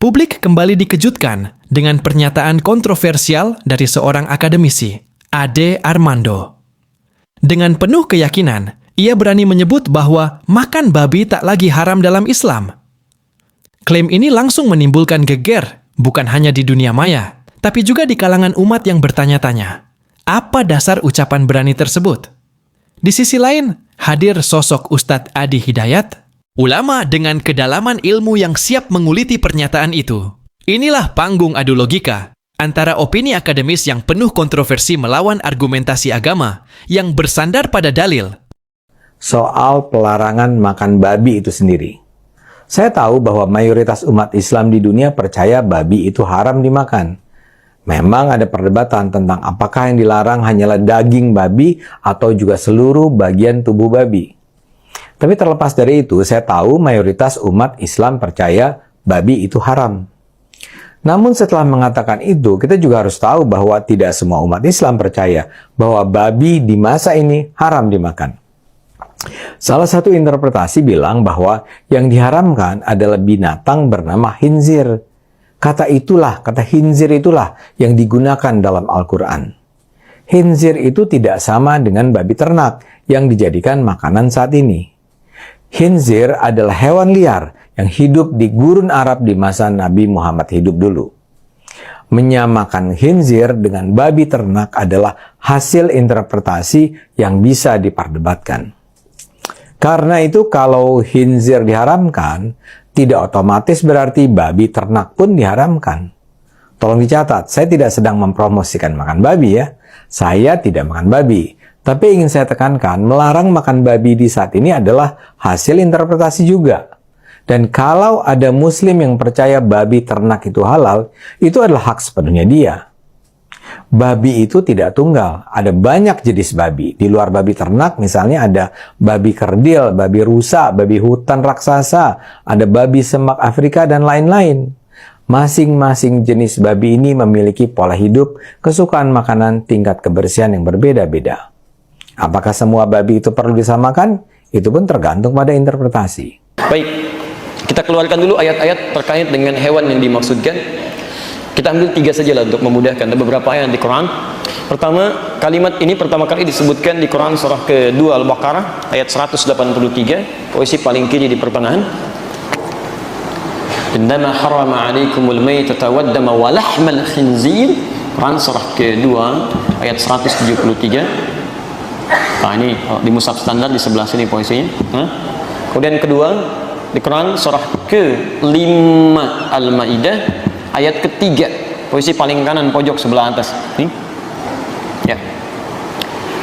Publik kembali dikejutkan dengan pernyataan kontroversial dari seorang akademisi, Ade Armando. Dengan penuh keyakinan, ia berani menyebut bahwa makan babi tak lagi haram dalam Islam. Klaim ini langsung menimbulkan geger, bukan hanya di dunia maya, tapi juga di kalangan umat yang bertanya-tanya, apa dasar ucapan berani tersebut? Di sisi lain, hadir sosok Ustadz Adi Hidayat, ulama dengan kedalaman ilmu yang siap menguliti pernyataan itu. Inilah panggung adu logika antara opini akademis yang penuh kontroversi melawan argumentasi agama yang bersandar pada dalil. Soal pelarangan makan babi itu sendiri. Saya tahu bahwa mayoritas umat Islam di dunia percaya babi itu haram dimakan. Memang ada perdebatan tentang apakah yang dilarang hanyalah daging babi atau juga seluruh bagian tubuh babi. Tapi terlepas dari itu, saya tahu mayoritas umat Islam percaya babi itu haram. Namun setelah mengatakan itu, kita juga harus tahu bahwa tidak semua umat Islam percaya bahwa babi di masa ini haram dimakan. Salah satu interpretasi bilang bahwa yang diharamkan adalah binatang bernama khinzir. Kata khinzir itulah yang digunakan dalam Al-Quran. Khinzir itu tidak sama dengan babi ternak yang dijadikan makanan saat ini. Khinzir adalah hewan liar yang hidup di gurun Arab di masa Nabi Muhammad hidup dulu. Menyamakan khinzir dengan babi ternak adalah hasil interpretasi yang bisa diperdebatkan. Karena itu kalau khinzir diharamkan, tidak otomatis berarti babi ternak pun diharamkan. Tolong dicatat, saya tidak sedang mempromosikan makan babi ya. Saya tidak makan babi. Tapi ingin saya tekankan, melarang makan babi di saat ini adalah hasil interpretasi juga. Dan kalau ada muslim yang percaya babi ternak itu halal, itu adalah hak sepenuhnya dia. Babi itu tidak tunggal, ada banyak jenis babi. Di luar babi ternak misalnya ada babi kerdil, babi rusa, babi hutan raksasa, ada babi semak Afrika dan lain-lain. Masing-masing jenis babi ini memiliki pola hidup, kesukaan makanan, tingkat kebersihan yang berbeda-beda. Apakah semua babi itu perlu disamakan? Itu pun tergantung pada interpretasi. Baik, kita keluarkan dulu ayat-ayat terkait dengan hewan yang dimaksudkan. Kita ambil 3 saja lah untuk memudahkan. Ada beberapa ayat di Quran. Pertama, kalimat ini pertama kali disebutkan di Quran surah ke-2 Al-Baqarah ayat 183, posisi paling kiri di pertengahan. Innama harrama 'alaikumul maytata waddama wa lahmal khinzir. Quran surah ke-2 ayat 173. Nah, ini di mushaf standar di sebelah sini posisinya. Kemudian kedua di Quran surah ke-5 Al-Maidah ayat ketiga, posisi paling kanan pojok sebelah atas. Nih. Ya.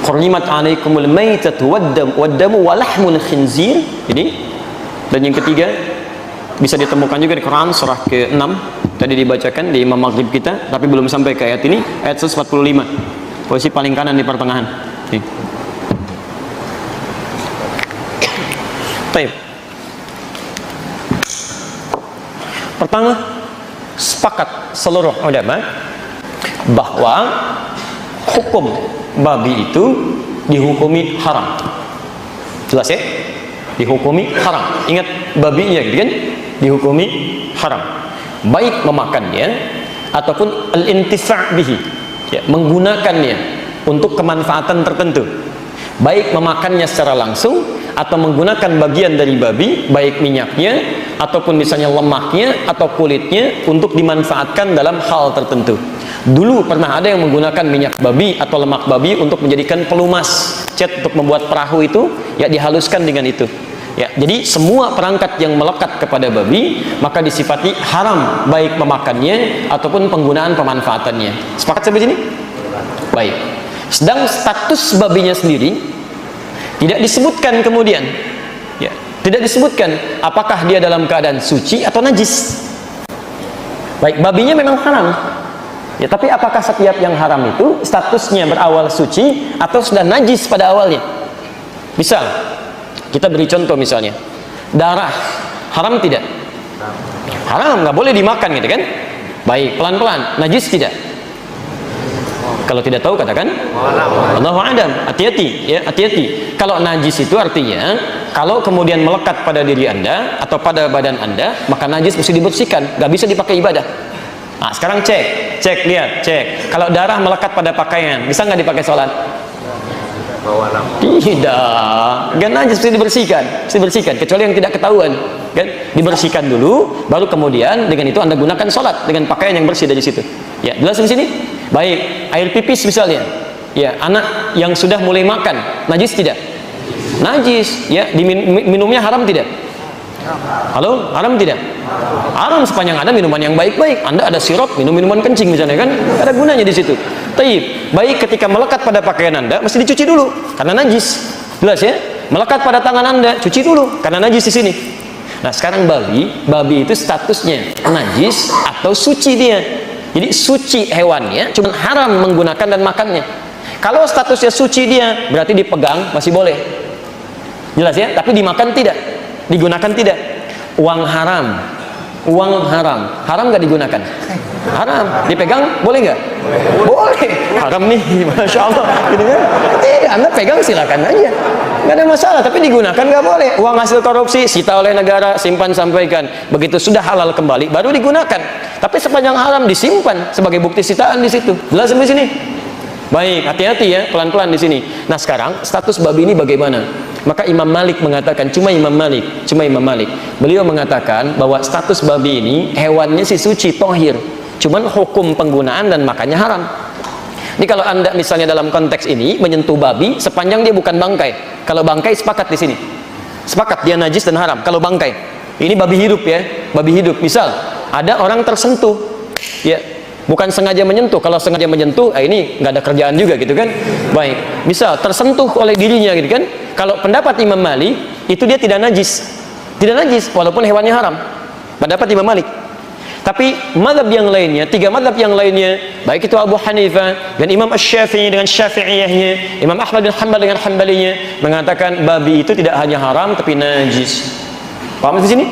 Hurrimat 'alaikumul maitatu waddamu wa lahmul khinzir. Jadi, dan yang ketiga bisa ditemukan juga di Quran surah ke-6 tadi dibacakan di Imam Maghrib kita, tapi belum sampai ke ayat ini, ayat 145. Posisi paling kanan di pertengahan. Nih. Baik. Pertama, sepakat seluruh ulama bahwa hukum babi itu dihukumi haram. Jelas ya? Dihukumi haram. Ingat babinya gitu kan? Dihukumi haram. Baik memakannya ataupun al-intifa' bihi. Ya, menggunakannya untuk kemanfaatan tertentu. Baik memakannya secara langsung atau menggunakan bagian dari babi, baik minyaknya ataupun misalnya lemaknya atau kulitnya untuk dimanfaatkan dalam hal tertentu. Dulu pernah ada yang menggunakan minyak babi atau lemak babi untuk menjadikan pelumas, cat untuk membuat perahu itu, ya dihaluskan dengan itu. Ya, jadi semua perangkat yang melekat kepada babi maka disifati haram, baik memakannya ataupun penggunaan pemanfaatannya. Sepakat sampai sini? Baik. Sedang status babinya sendiri tidak disebutkan kemudian, ya, tidak disebutkan apakah dia dalam keadaan suci atau najis. Baik, babinya memang haram, ya, tapi apakah setiap yang haram itu statusnya berawal suci atau sudah najis pada awalnya? Misal, kita beri contoh misalnya, darah haram tidak? Haram, nggak boleh dimakan gitu kan? Baik, pelan-pelan, najis tidak? Kalau tidak tahu katakan Allahu a'lam. Hati-hati ya, hati-hati. Kalau najis itu artinya kalau kemudian melekat pada diri Anda atau pada badan Anda, maka najis mesti dibersihkan, nggak bisa dipakai ibadah. Nah, sekarang cek, lihat, cek. Kalau darah melekat pada pakaian, bisa nggak dipakai sholat? Tidak, kan najis mesti dibersihkan, kecuali yang tidak ketahuan, kan? Dibersihkan dulu, baru kemudian dengan itu Anda gunakan sholat dengan pakaian yang bersih dari situ. Ya, jelas di sini? Baik, air pipis misalnya, ya, anak yang sudah mulai makan, najis tidak? Najis, ya, minumnya haram tidak? Halo, haram tidak? Haram sepanjang ada minuman yang baik-baik. Anda ada sirup, minum minuman kencing misalnya, kan? Ada gunanya di situ. Taib, baik ketika melekat pada pakaian Anda, mesti dicuci dulu karena najis. Jelas ya? Melekat pada tangan Anda, cuci dulu karena najis di sini. Nah, sekarang babi itu statusnya najis atau suci dia. Jadi suci hewannya, cuma haram menggunakan dan makannya. Kalau statusnya suci dia, berarti dipegang masih boleh. Jelas ya? Tapi dimakan tidak, digunakan tidak. Uang haram nggak digunakan? Haram. Dipegang boleh nggak? Boleh. Haram nih, masya Allah. Gitu kan? Tidak, Anda pegang silakan aja, nggak ada masalah. Tapi digunakan nggak boleh. Uang hasil korupsi sita oleh negara, simpan sampaikan. Begitu sudah halal kembali, baru digunakan. Tapi sepanjang haram disimpan sebagai bukti sitaan di situ. Jelas sampai sini? Baik, hati-hati ya, pelan-pelan di sini. Nah, sekarang status babi ini bagaimana? Maka Imam Malik mengatakan, cuma Imam Malik. Beliau mengatakan bahwa status babi ini hewannya si suci, tohir. Cuman hukum penggunaan dan makannya haram. Ini kalau Anda misalnya dalam konteks ini menyentuh babi sepanjang dia bukan bangkai. Kalau bangkai sepakat di sini. Sepakat dia najis dan haram. Kalau bangkai. Ini babi hidup ya, babi hidup. Misal ada orang tersentuh, ya, bukan sengaja menyentuh. Kalau sengaja menyentuh, ini nggak ada kerjaan juga gitu kan. Baik, misal tersentuh oleh dirinya gitu kan. Kalau pendapat Imam Malik, itu dia tidak najis, walaupun hewannya haram. Pendapat Imam Malik. Tapi mazhab yang lainnya, 3 mazhab yang lainnya, baik itu Abu Hanifah dan Imam Asy-Syafi'i dengan Syafi'iyahnya, Imam Ahmad bin Hanbal dengan Hanbalinya, mengatakan babi itu tidak hanya haram tapi najis. Paham di sini?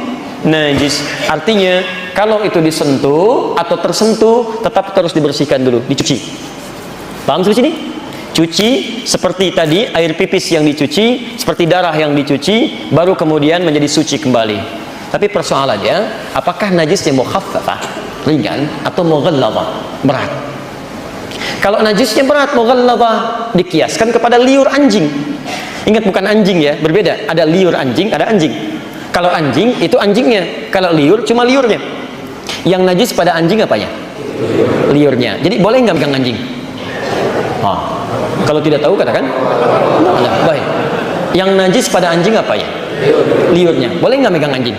Najis. Artinya kalau itu disentuh atau tersentuh, tetap terus dibersihkan dulu, dicuci. Paham di sini? Cuci seperti tadi air pipis yang dicuci, seperti darah yang dicuci, baru kemudian menjadi suci kembali. Tapi persoalannya, apakah najisnya mukhaffafah, ringan, atau mughallazah, berat? Kalau najisnya berat, mughallazah, dikiaskan kepada liur anjing. Ingat, bukan anjing ya, berbeda. Ada liur anjing, ada anjing. Kalau anjing, itu anjingnya. Kalau liur, cuma liurnya. Yang najis pada anjing apanya? Liurnya. Jadi boleh nggak pegang anjing? Kalau tidak tahu katakan, baik. Yang najis pada anjing apanya? Liurnya. Boleh nggak megang anjing?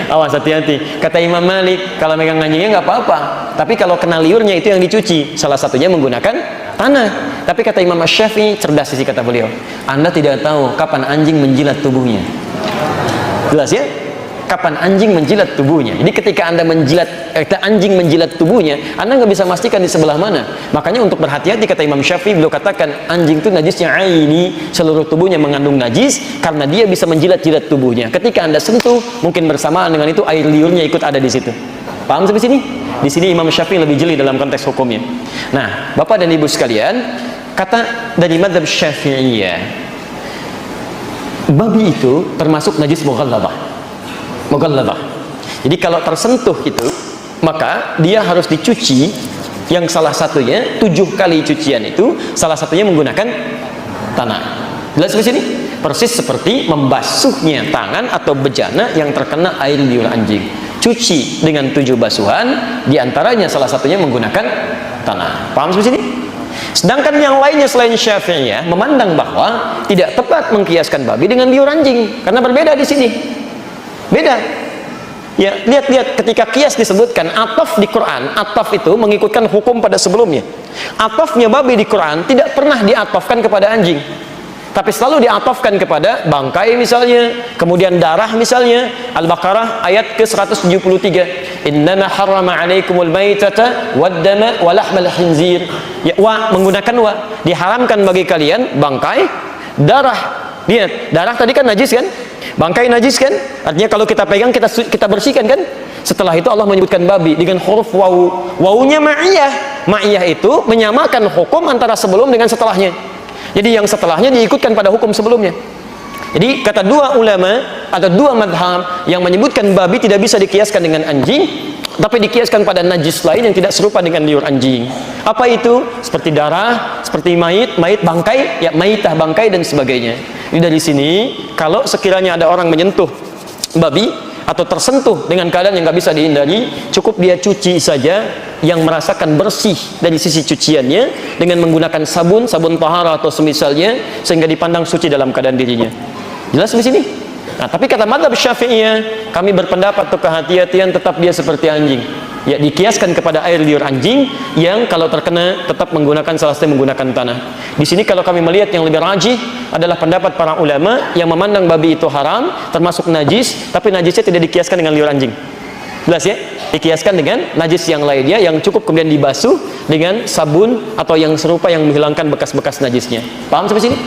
Awas, hati-hati. Kata Imam Malik, kalau megang anjingnya nggak apa-apa. Tapi kalau kena liurnya itu yang dicuci. Salah satunya menggunakan tanah. Tapi kata Imam Asy-Syafi'i, cerdas sih kata beliau. Anda tidak tahu kapan anjing menjilat tubuhnya. Jelas ya? Kapan anjing menjilat tubuhnya. Jadi ketika Anda anjing menjilat tubuhnya, Anda nggak bisa memastikan di sebelah mana. Makanya untuk berhati-hati, kata Imam Syafi'i, beliau katakan anjing itu najisnya aini, seluruh tubuhnya mengandung najis karena dia bisa menjilat-jilat tubuhnya. Ketika Anda sentuh, mungkin bersamaan dengan itu air liurnya ikut ada di situ. Paham sampai sini? Di sini Imam Syafi'i lebih jeli dalam konteks hukumnya. Nah, Bapak dan Ibu sekalian, kata dari mazhab Syafi'iyah, babi itu termasuk najis mughallazah. Jadi kalau tersentuh itu, maka dia harus dicuci. Yang salah satunya 7 kali cucian itu, salah satunya menggunakan tanah. Jelas di sini? Persis seperti membasuhnya tangan atau bejana yang terkena air liur anjing. Cuci dengan 7 basuhan, diantaranya salah satunya menggunakan tanah. Paham di sini? Sedangkan yang lainnya selain Syafi'iyah memandang bahwa tidak tepat mengkiaskan babi dengan liur anjing karena berbeda di sini. Beda. Ya, lihat ketika kias disebutkan ataf di Quran, ataf itu mengikutkan hukum pada sebelumnya. Atafnya babi di Quran tidak pernah diatafkan kepada anjing. Tapi selalu diatafkan kepada bangkai misalnya, kemudian darah misalnya. Al-Baqarah ayat ke-173. Innama harrama 'alaikumul maitata wad-dama wa lahmal khinzir. Ya, menggunakan diharamkan bagi kalian bangkai, darah. Lihat, darah tadi kan najis kan? Bangkai najis kan? Artinya kalau kita pegang kita bersihkan kan? Setelah itu Allah menyebutkan babi dengan huruf waw. Wawunya ma'iyah. Ma'iyah itu menyamakan hukum antara sebelum dengan setelahnya. Jadi yang setelahnya diikutkan pada hukum sebelumnya. Jadi kata dua ulama atau dua madhab yang menyebutkan babi tidak bisa dikiaskan dengan anjing, tapi dikiaskan pada najis lain yang tidak serupa dengan liur anjing. Apa itu? Seperti darah, seperti mayit bangkai, ya mayitah bangkai dan sebagainya. Jadi dari sini, kalau sekiranya ada orang menyentuh babi atau tersentuh dengan keadaan yang nggak bisa dihindari, cukup dia cuci saja yang merasakan bersih dari sisi cuciannya dengan menggunakan sabun tahara atau semisalnya, sehingga dipandang suci dalam keadaan dirinya. Jelas di sini? Nah, tapi kata mazhab Syafi'iyah, kami berpendapat untuk kehati-hatian tetap dia seperti anjing. Ya, dikiaskan kepada air liur anjing yang kalau terkena tetap menggunakan salah satu menggunakan tanah. Di sini kalau kami melihat yang lebih rajih adalah pendapat para ulama yang memandang babi itu haram, termasuk najis, tapi najisnya tidak dikiaskan dengan liur anjing. Jelas ya? Dikiaskan dengan najis yang lainnya yang cukup kemudian dibasuh dengan sabun atau yang serupa yang menghilangkan bekas-bekas najisnya. Paham sampai sini?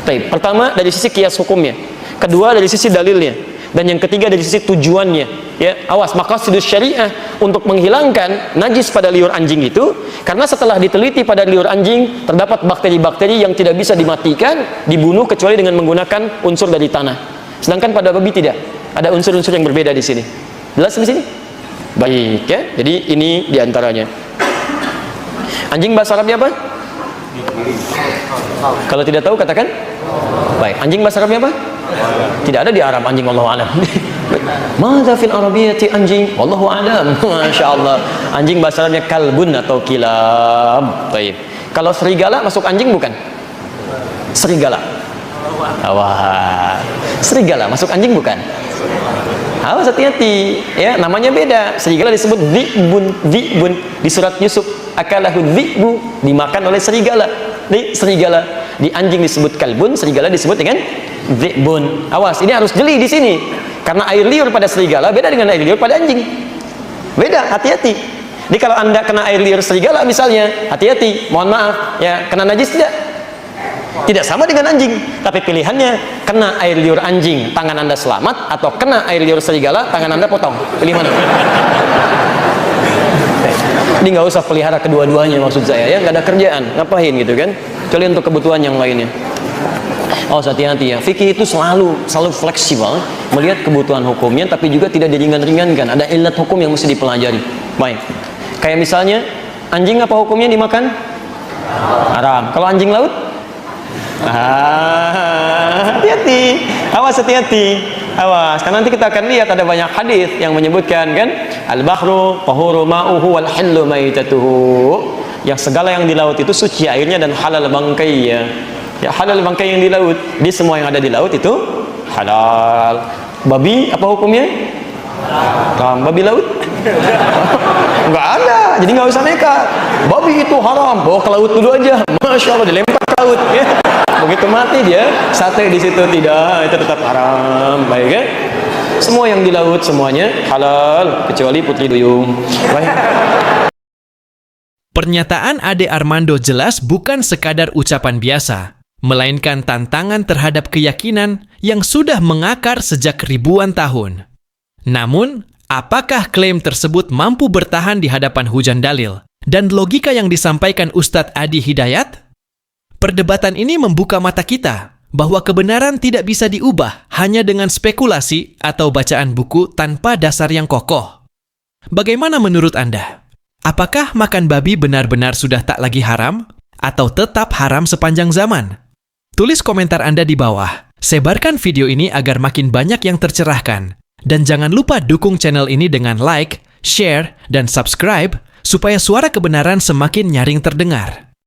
Baik. Pertama dari sisi kias hukumnya, kedua dari sisi dalilnya, dan yang ketiga dari sisi tujuannya. Ya, awas, maqasidus syariah untuk menghilangkan najis pada liur anjing itu, karena setelah diteliti pada liur anjing terdapat bakteri-bakteri yang tidak bisa dimatikan, dibunuh kecuali dengan menggunakan unsur dari tanah. Sedangkan pada babi tidak, ada unsur-unsur yang berbeda di sini. Jelas di sini? Baik ya. Jadi ini diantaranya. Anjing bahasa Arabnya apa? Kalau tidak tahu katakan. Baik. Anjing bahasa Arabnya apa? Tidak ada di Arab anjing, wallahu a'lam. Madza fil arabiyyati anjing? Wallahu a'lam. Masyaallah. Anjing bahasa Arabnya kalbun atau kilab. Baik. Kalau serigala masuk anjing bukan? Serigala. Wah. Serigala masuk anjing bukan? Awas, hati-hati ya, namanya beda. Serigala disebut dhi'bun di surat Yusuf, akalahu dhi'bu, dimakan oleh serigala. Serigala. Di anjing disebut kalbun, serigala disebut dengan dhi'bun. Awas, ini harus jeli di sini. Karena air liur pada serigala beda dengan air liur pada anjing. Beda, hati-hati. Jadi kalau Anda kena air liur serigala misalnya, hati-hati, mohon maaf ya, kena najis tidak? Tidak sama dengan anjing, tapi pilihannya kena air liur anjing, tangan Anda selamat, atau kena air liur serigala, tangan Anda potong. Pilih mana? Ini nggak usah pelihara kedua-duanya, maksud saya ya, nggak ada kerjaan, ngapain gitu kan? Kecuali untuk kebutuhan yang lainnya. Oh, hati-hati ya, fikih itu selalu fleksibel melihat kebutuhan hukumnya, tapi juga tidak diringan-ringankan. Ada ilat hukum yang mesti dipelajari. Baik, kayak misalnya anjing apa hukumnya dimakan? Haram. Kalau anjing laut? Hati-hati, awas, hati-hati, awas, karena nanti kita akan lihat ada banyak hadis yang menyebutkan kan, al-bahru tahuru ma'uhu wal hillu maitatuhu, yang segala yang di laut itu suci airnya dan halal bangkainya. Ya, halal bangkai yang di laut, di semua yang ada di laut itu halal. Babi apa hukumnya? Haram. Babi laut? Enggak ada, jadi nggak usah nekat. Babi itu haram, bawa ke laut dulu aja. Masya Allah, dilempar ke laut ya. Begitu mati dia sate di situ, tidak, itu tetap haram. Baik ya. Semua yang di laut semuanya halal kecuali putri duyung. Baik. Pernyataan Ade Armando jelas bukan sekadar ucapan biasa, melainkan tantangan terhadap keyakinan yang sudah mengakar sejak ribuan tahun. Namun, apakah klaim tersebut mampu bertahan di hadapan hujan dalil dan logika yang disampaikan Ustadz Adi Hidayat? Perdebatan ini membuka mata kita bahwa kebenaran tidak bisa diubah hanya dengan spekulasi atau bacaan buku tanpa dasar yang kokoh. Bagaimana menurut Anda? Apakah makan babi benar-benar sudah tak lagi haram atau tetap haram sepanjang zaman? Tulis komentar Anda di bawah. Sebarkan video ini agar makin banyak yang tercerahkan. Dan jangan lupa dukung channel ini dengan like, share, dan subscribe supaya suara kebenaran semakin nyaring terdengar.